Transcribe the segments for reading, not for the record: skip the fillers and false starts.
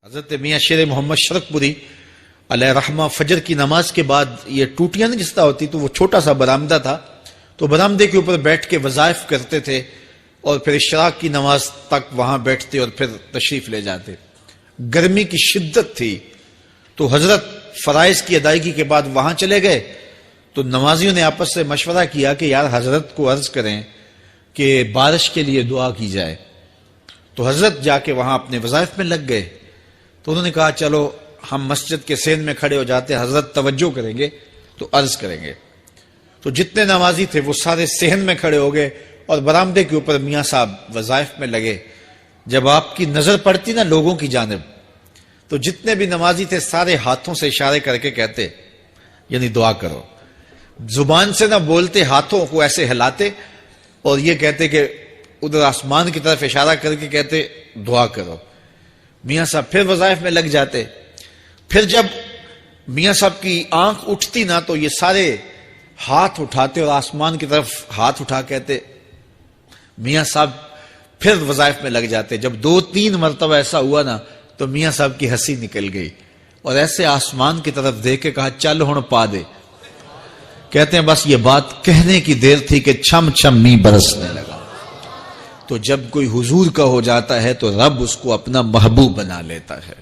حضرت میاں شیر محمد شرک پوری علیہ رحمہ فجر کی نماز کے بعد یہ ٹوٹیاں نہیں جس طرح ہوتی تو وہ چھوٹا سا برآمدہ تھا تو برآمدے کے اوپر بیٹھ کے وظائف کرتے تھے اور پھر اشراق کی نماز تک وہاں بیٹھتے اور پھر تشریف لے جاتے. گرمی کی شدت تھی تو حضرت فرائض کی ادائیگی کے بعد وہاں چلے گئے تو نمازیوں نے آپس سے مشورہ کیا کہ یار حضرت کو عرض کریں کہ بارش کے لیے دعا کی جائے. تو حضرت جا کے وہاں اپنے وظائف میں لگ گئے تو انہوں نے کہا چلو ہم مسجد کے سین میں کھڑے ہو جاتے ہیں, حضرت توجہ کریں گے تو عرض کریں گے. تو جتنے نمازی تھے وہ سارے صحن میں کھڑے ہو گئے اور برآمدے کے اوپر میاں صاحب وظائف میں لگے. جب آپ کی نظر پڑتی نا لوگوں کی جانب تو جتنے بھی نمازی تھے سارے ہاتھوں سے اشارے کر کے کہتے یعنی دعا کرو. زبان سے نہ بولتے, ہاتھوں کو ایسے ہلاتے اور یہ کہتے کہ ادھر آسمان کی طرف اشارہ کر کے کہتے دعا کرو. میاں صاحب پھر وظائف میں لگ جاتے. پھر جب میاں صاحب کی آنکھ اٹھتی نا تو یہ سارے ہاتھ اٹھاتے اور آسمان کی طرف ہاتھ اٹھا کہتے. میاں صاحب پھر وظائف میں لگ جاتے. جب 2-3 مرتبہ ایسا ہوا نا تو میاں صاحب کی ہنسی نکل گئی اور ایسے آسمان کی طرف دیکھ کے کہا چل ہن پا دے. کہتے ہیں بس یہ بات کہنے کی دیر تھی کہ چھم چھم می برسنے لگا. تو جب کوئی حضور کا ہو جاتا ہے تو رب اس کو اپنا محبوب بنا لیتا ہے.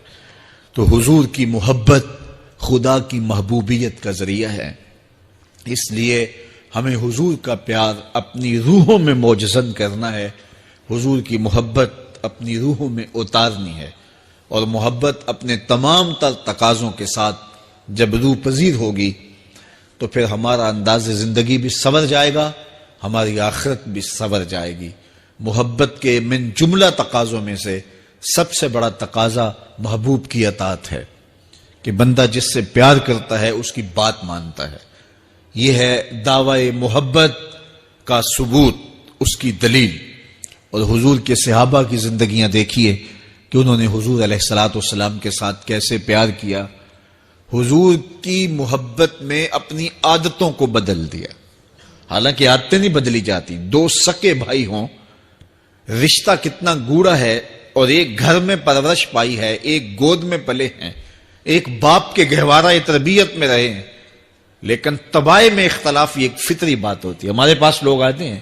تو حضور کی محبت خدا کی محبوبیت کا ذریعہ ہے. اس لیے ہمیں حضور کا پیار اپنی روحوں میں موجزن کرنا ہے, حضور کی محبت اپنی روحوں میں اتارنی ہے, اور محبت اپنے تمام تر تقاضوں کے ساتھ جب روح پذیر ہوگی تو پھر ہمارا انداز زندگی بھی سنور جائے گا, ہماری آخرت بھی سنور جائے گی. محبت کے من جملہ تقاضوں میں سے سب سے بڑا تقاضا محبوب کی اطاعت ہے کہ بندہ جس سے پیار کرتا ہے اس کی بات مانتا ہے. یہ ہے دعوی محبت کا ثبوت, اس کی دلیل. اور حضور کے صحابہ کی زندگیاں دیکھیے کہ انہوں نے حضور علیہ الصلوۃ والسلام کے ساتھ کیسے پیار کیا. حضور کی محبت میں اپنی عادتوں کو بدل دیا. حالانکہ عادتیں نہیں بدلی جاتی. 2 سکے بھائی ہوں, رشتہ کتنا گوڑا ہے, اور ایک گھر میں پرورش پائی ہے, ایک گود میں پلے ہیں, ایک باپ کے گہوارہ تربیت میں رہے ہیں, لیکن طبائع میں اختلاف یہ ایک فطری بات ہوتی ہے. ہمارے پاس لوگ آتے ہیں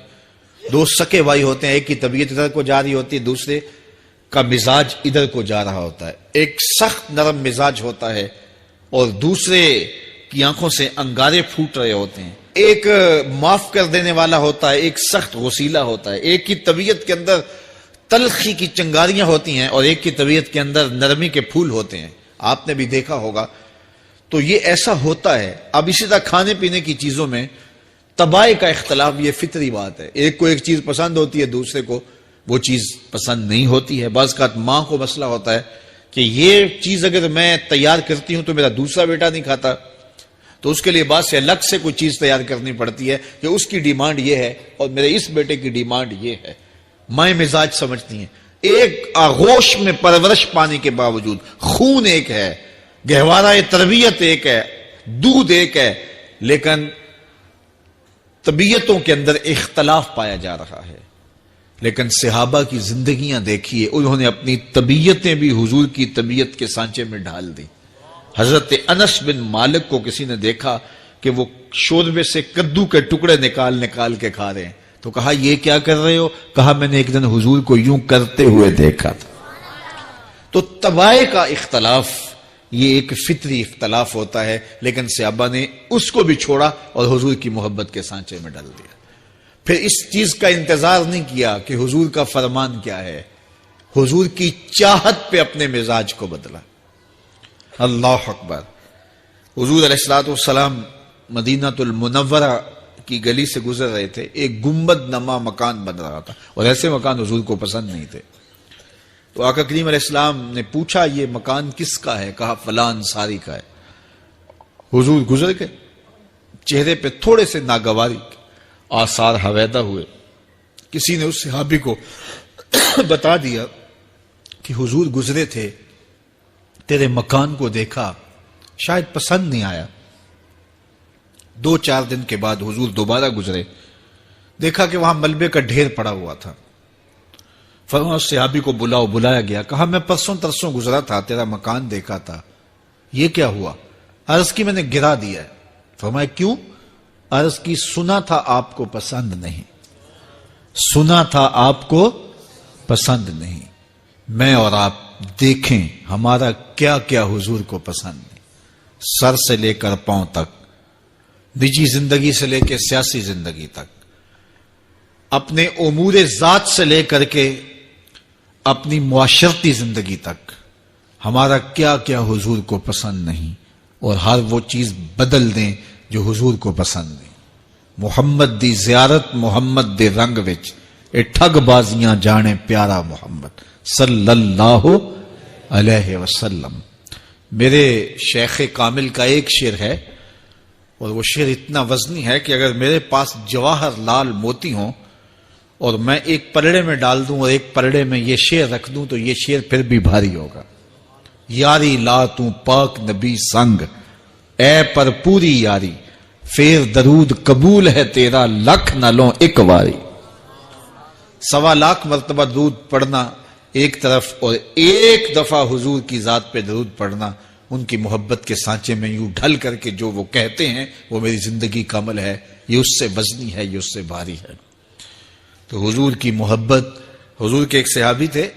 2 سکے بھائی ہوتے ہیں, ایک کی طبیعت ادھر کو جا رہی ہوتی ہے, دوسرے کا مزاج ادھر کو جا رہا ہوتا ہے. ایک سخت نرم مزاج ہوتا ہے اور دوسرے کی آنکھوں سے انگارے پھوٹ رہے ہوتے ہیں. ایک معاف کر دینے والا ہوتا ہے, ایک سخت غصیلا ہوتا ہے. ایک کی طبیعت کے اندر تلخی کی چنگاریاں ہوتی ہیں اور ایک کی طبیعت کے اندر نرمی کے پھول ہوتے ہیں. آپ نے بھی دیکھا ہوگا. تو یہ ایسا ہوتا ہے. اب اسی طرح کھانے پینے کی چیزوں میں طبائع کا اختلاف یہ فطری بات ہے. ایک کو ایک چیز پسند ہوتی ہے, دوسرے کو وہ چیز پسند نہیں ہوتی ہے. بعض اوقات ماں کو مسئلہ ہوتا ہے کہ یہ چیز اگر میں تیار کرتی ہوں تو میرا دوسرا بیٹا نہیں کھاتا, تو اس کے لیے بعد سے الگ سے کوئی چیز تیار کرنی پڑتی ہے کہ اس کی ڈیمانڈ یہ ہے اور میرے اس بیٹے کی ڈیمانڈ یہ ہے. مائیں مزاج سمجھتی ہیں. ایک آغوش میں پرورش پانے کے باوجود خون ایک ہے, گہوارہ تربیت ایک ہے, دودھ ایک ہے, لیکن طبیعتوں کے اندر اختلاف پایا جا رہا ہے. لیکن صحابہ کی زندگیاں دیکھیے, انہوں نے اپنی طبیعتیں بھی حضور کی طبیعت کے سانچے میں ڈھال دی. حضرت انس بن مالک کو کسی نے دیکھا کہ وہ شوربے سے کدو کے ٹکڑے نکال نکال کے کھا رہے ہیں, تو کہا یہ کیا کر رہے ہو؟ کہا میں نے ایک دن حضور کو یوں کرتے ہوئے دیکھا تھا. تو طبائع کا اختلاف یہ ایک فطری اختلاف ہوتا ہے, لیکن صحابہ نے اس کو بھی چھوڑا اور حضور کی محبت کے سانچے میں ڈال دیا. پھر اس چیز کا انتظار نہیں کیا کہ حضور کا فرمان کیا ہے, حضور کی چاہت پہ اپنے مزاج کو بدلا. اللہ اکبر. حضور علیہ الصلوۃ والسلام مدینہ المنورہ کی گلی سے گزر رہے تھے. ایک گنبد نما مکان بن رہا تھا اور ایسے مکان حضور کو پسند نہیں تھے. تو آقا کریم علیہ السلام نے پوچھا یہ مکان کس کا ہے؟ کہا فلاں انصاری کا ہے. حضور گزر گئے, چہرے پہ تھوڑے سے ناگواری آثار حویدہ ہوئے. کسی نے اس صحابی کو بتا دیا کہ حضور گزرے تھے, تیرے مکان کو دیکھا, شاید پسند نہیں آیا. 2-4 دن کے بعد حضور دوبارہ گزرے, دیکھا کہ وہاں ملبے کا ڈھیر پڑا ہوا تھا. فرمایا اس صحابی کو بلاؤ. بلایا گیا. کہا میں پرسوں ترسوں گزرا تھا, تیرا مکان دیکھا تھا, یہ کیا ہوا؟ عرض کی میں نے گرا دیا ہے. فرمایا کیوں؟ عرض کی سنا تھا آپ کو پسند نہیں, سنا تھا آپ کو پسند نہیں. میں اور آپ دیکھیں ہمارا کیا کیا حضور کو پسند ہے, سر سے لے کر پاؤں تک, نجی زندگی سے لے کے سیاسی زندگی تک, اپنے امور ذات سے لے کر کے اپنی معاشرتی زندگی تک, ہمارا کیا کیا حضور کو پسند نہیں, اور ہر وہ چیز بدل دیں جو حضور کو پسند نہیں. محمد دی زیارت محمد دے رنگ وچ, اے ٹھگ بازیاں جانے پیارا محمد صلی اللہ علیہ وسلم. میرے شیخ کامل کا ایک شعر ہے, اور وہ شعر اتنا وزنی ہے کہ اگر میرے پاس جواہر لال موتی ہوں اور میں ایک پلڑے میں ڈال دوں اور ایک پلڑے میں یہ شعر رکھ دوں تو یہ شعر پھر بھی بھاری ہوگا. یاری لا تو پاک نبی سنگ, اے پر پوری یاری, پھر درود قبول ہے تیرا لکھ نہ لوں ایک واری. 1.25 لاکھ مرتبہ درود پڑھنا ایک طرف, اور ایک دفعہ حضور کی ذات پہ درود پڑھنا, ان کی محبت کے سانچے میں یوں ڈھل کر کے جو وہ کہتے ہیں وہ میری زندگی کا عمل ہے, یہ اس سے وزنی ہے, یہ اس سے بھاری ہے. تو حضور کی محبت. حضور کے ایک صحابی تھے,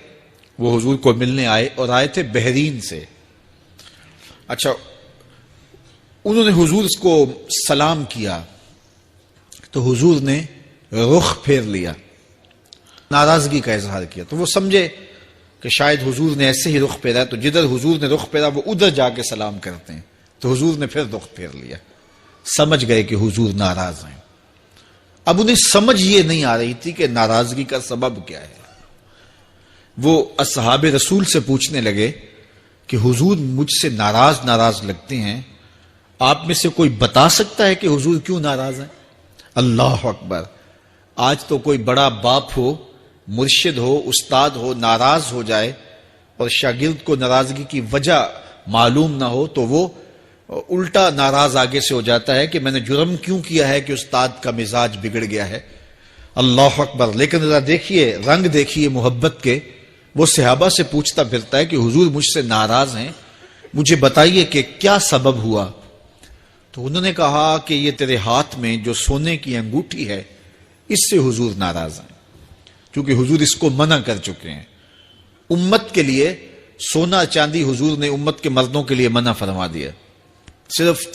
وہ حضور کو ملنے آئے, اور آئے تھے بحرین سے. اچھا, انہوں نے حضور کو سلام کیا تو حضور نے رخ پھیر لیا, ناراضگی کا اظہار کیا. تو وہ سمجھے کہ شاید حضور نے ایسے ہی رخ پھیرا, تو جدھر حضور نے رخ پھیرا وہ ادھر جا کے سلام کرتے ہیں. تو حضور نے پھر رخ پھیر لیا. سمجھ گئے کہ حضور ناراض ہیں. اب انہیں سمجھ یہ نہیں آ رہی تھی کہ ناراضگی کا سبب کیا ہے. وہ اصحاب رسول سے پوچھنے لگے کہ حضور مجھ سے ناراض لگتے ہیں, آپ میں سے کوئی بتا سکتا ہے کہ حضور کیوں ناراض ہیں؟ اللہ اکبر. آج تو کوئی بڑا باپ ہو, مرشد ہو, استاد ہو, ناراض ہو جائے اور شاگرد کو ناراضگی کی وجہ معلوم نہ ہو تو وہ الٹا ناراض آگے سے ہو جاتا ہے کہ میں نے جرم کیوں کیا ہے کہ استاد کا مزاج بگڑ گیا ہے. اللہ اکبر. لیکن ذرا دیکھیے, رنگ دیکھیے محبت کے. وہ صحابہ سے پوچھتا پھرتا ہے کہ حضور مجھ سے ناراض ہیں, مجھے بتائیے کہ کیا سبب ہوا. تو انہوں نے کہا کہ یہ تیرے ہاتھ میں جو سونے کی انگوٹھی ہے اس سے حضور ناراض ہیں, کیونکہ حضور اس کو منع کر چکے ہیں. امت کے لیے سونا چاندی حضور نے امت کے مردوں کے لیے منع فرما دیا. صرف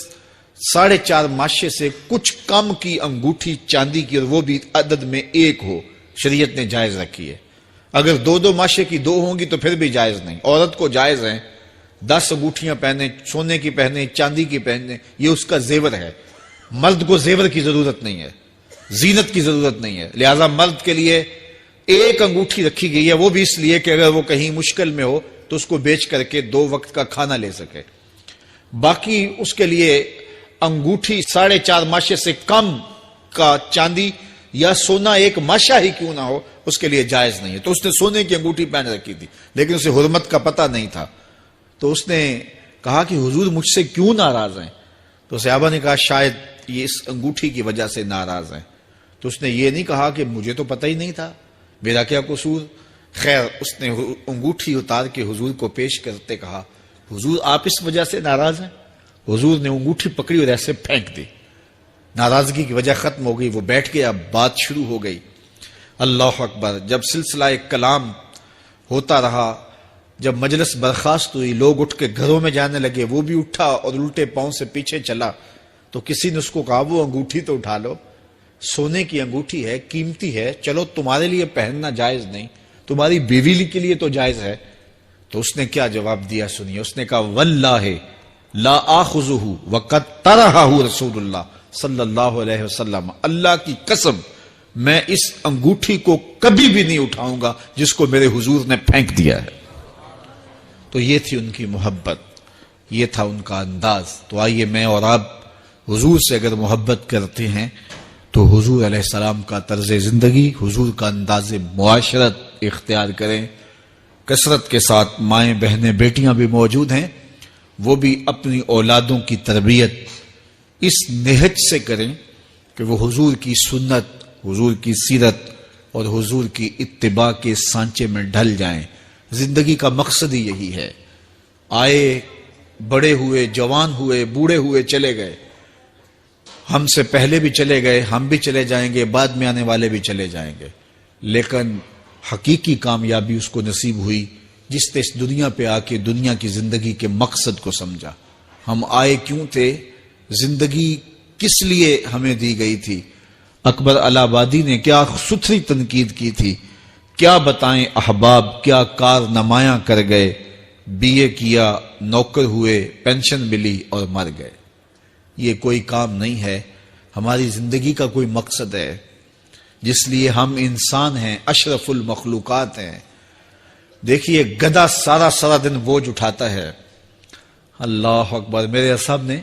4.5 ماشے سے کچھ کم کی انگوٹھی چاندی کی, اور وہ بھی عدد میں 1 ہو, شریعت نے جائز رکھی ہے. اگر 2 ماشے کی 2 ہوں گی تو پھر بھی جائز نہیں. عورت کو جائز ہیں 10 انگوٹھیاں پہنے, سونے کی پہنے, چاندی کی پہنے, یہ اس کا زیور ہے. مرد کو زیور کی ضرورت نہیں ہے, زینت کی ضرورت نہیں ہے. لہذا مرد کے لیے 1 انگوٹھی رکھی گئی ہے, وہ بھی اس لیے کہ اگر وہ کہیں مشکل میں ہو تو اس کو بیچ کر کے 2 وقت کا کھانا لے سکے. باقی اس کے لیے انگوٹھی 4.5 ماشے سے کم کا چاندی یا سونا 1 ماشا ہی کیوں نہ ہو اس کے لیے جائز نہیں ہے. تو اس نے سونے کی انگوٹھی پہن رکھی تھی, لیکن اسے حرمت کا پتہ نہیں تھا. تو اس نے کہا کہ حضور مجھ سے کیوں ناراض ہیں؟ تو صحابہ نے کہا شاید یہ اس انگوٹھی کی وجہ سے ناراض ہیں. تو اس نے یہ نہیں کہا کہ مجھے تو پتہ ہی نہیں تھا, میرا کیا قصور. خیر, اس نے انگوٹھی اتار کے حضور کو پیش کرتے کہا حضور آپ اس وجہ سے ناراض ہیں؟ حضور نے انگوٹھی پکڑی اور ایسے پھینک دی. ناراضگی کی وجہ ختم ہو گئی. وہ بیٹھ گیا, بات شروع ہو گئی. اللہ اکبر. جب سلسلہ کلام ہوتا رہا, جب مجلس برخاست ہوئی, لوگ اٹھ کے گھروں میں جانے لگے, وہ بھی اٹھا اور الٹے پاؤں سے پیچھے چلا. تو کسی نے اس کو کہا وہ انگوٹھی تو اٹھا لو, سونے کی انگوٹھی ہے, قیمتی ہے, چلو تمہارے لیے پہننا جائز نہیں, تمہاری بیوی کے لیے تو جائز ہے. تو اس نے کیا جواب دیا سنیے. اس نے کہا واللہ لا آخذہ وقد طرحہ رسول اللہ صلی اللہ علیہ وسلم, اللہ کی قسم میں اس انگوٹھی کو کبھی بھی نہیں اٹھاؤں گا جس کو میرے حضور نے پھینک دیا ہے. تو یہ تھی ان کی محبت, یہ تھا ان کا انداز. تو آئیے میں اور آپ حضور سے اگر محبت کرتے ہیں تو حضور علیہ السلام کا طرز زندگی, حضور کا انداز معاشرت اختیار کریں. کثرت کے ساتھ مائیں بہنیں بیٹیاں بھی موجود ہیں, وہ بھی اپنی اولادوں کی تربیت اس نہج سے کریں کہ وہ حضور کی سنت, حضور کی سیرت اور حضور کی اتباع کے سانچے میں ڈھل جائیں۔ زندگی کا مقصد ہی یہی ہے۔ آئے، بڑے ہوئے، جوان ہوئے، بوڑھے ہوئے، چلے گئے، ہم سے پہلے بھی چلے گئے، ہم بھی چلے جائیں گے، بعد میں آنے والے بھی چلے جائیں گے، لیکن حقیقی کامیابی اس کو نصیب ہوئی جس نے اس دنیا پہ آ کے دنیا کی زندگی کے مقصد کو سمجھا۔ ہم آئے کیوں تھے، زندگی کس لیے ہمیں دی گئی تھی۔ اکبر الہ آبادی نے کیا ستھری تنقید کی تھی، کیا بتائیں احباب، کیا کارنمایاں کر گئے، بی اے کیا، نوکر ہوئے، پینشن ملی اور مر گئے۔ یہ کوئی کام نہیں ہے، ہماری زندگی کا کوئی مقصد ہے جس لیے ہم انسان ہیں، اشرف المخلوقات ہیں۔ دیکھیے گدھا سارا دن بوجھ اٹھاتا ہے، اللہ اکبر۔ میرے صاحب نے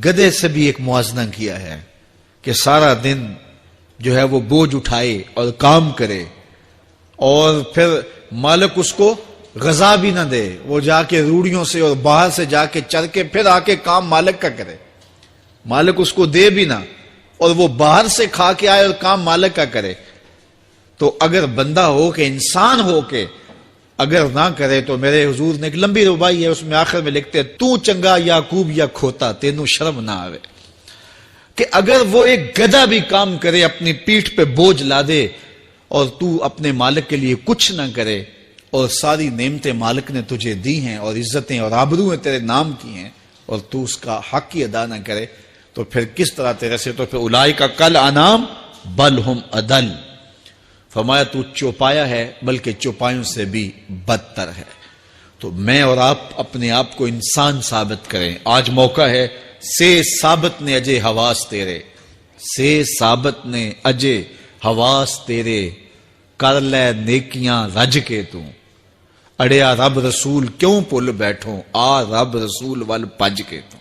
گدھے سے بھی ایک موازنہ کیا ہے کہ سارا دن جو ہے وہ بوجھ اٹھائے اور کام کرے، اور پھر مالک اس کو غذا بھی نہ دے، وہ جا کے روڑیوں سے اور باہر سے جا کے چر کے پھر آ کے کام مالک کا کرے، مالک اس کو دے بھی نہ، اور وہ باہر سے کھا کے آئے اور کام مالک کا کرے۔ تو اگر بندہ ہو کے، انسان ہو کے اگر نہ کرے تو میرے حضور نے ایک لمبی ربائی ہے، اس میں آخر میں لکھتے ہیں، تو چنگا یعقوب یا کھوتا، تینوں شرم نہ آوے۔ کہ اگر وہ ایک گدھا بھی کام کرے، اپنی پیٹھ پہ بوجھ لا دے، اور تو اپنے مالک کے لیے کچھ نہ کرے، اور ساری نعمتیں مالک نے تجھے دی ہیں اور عزتیں اور آبرویں تیرے نام کی ہیں، اور تو اس کا حق ہی ادا نہ کرے، تو پھر کس طرح تیرے سے، تو پھر اولئک کل انعام بل ہم اضل۔ فرمایا تو چوپایا ہے، بلکہ چوپایوں سے بھی بدتر ہے۔ تو میں اور آپ اپنے آپ کو انسان ثابت کریں، آج موقع ہے۔ سے ثابت نے اجے حواس تیرے، سے ثابت نے اجے حواس تیرے، کر لے نیکیاں رج کے تو، اڑیا رب رسول کیوں پل بیٹھو، آ رب رسول ول پج کے تو،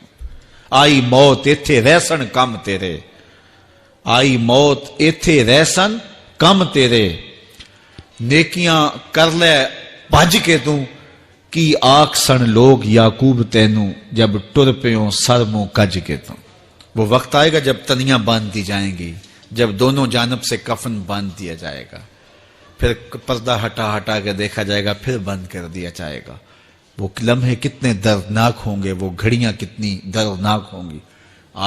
آئی موت ایتھے رہسن کم تیرے، آئی موت ایتھے رہسن کم تیرے، نیکیاں کر لے بھج کے تو، کی آکھ سن لوگ یعقوب تینوں، جب ٹر پیوں سر منہ کج کے تو۔ وہ وقت آئے گا جب تنیاں باندھ دی جائیں گی، جب دونوں جانب سے کفن باندھ دیا جائے گا، پھر پردہ ہٹا کے دیکھا جائے گا، پھر بند کر دیا جائے گا۔ وہ لمحے کتنے دردناک ہوں گے، وہ گھڑیاں کتنی دردناک ہوں گی۔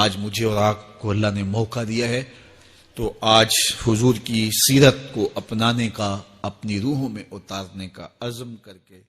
آج مجھے اور آپ کو اللہ نے موقع دیا ہے، تو آج حضور کی سیرت کو اپنانے کا، اپنی روحوں میں اتارنے کا عزم کر کے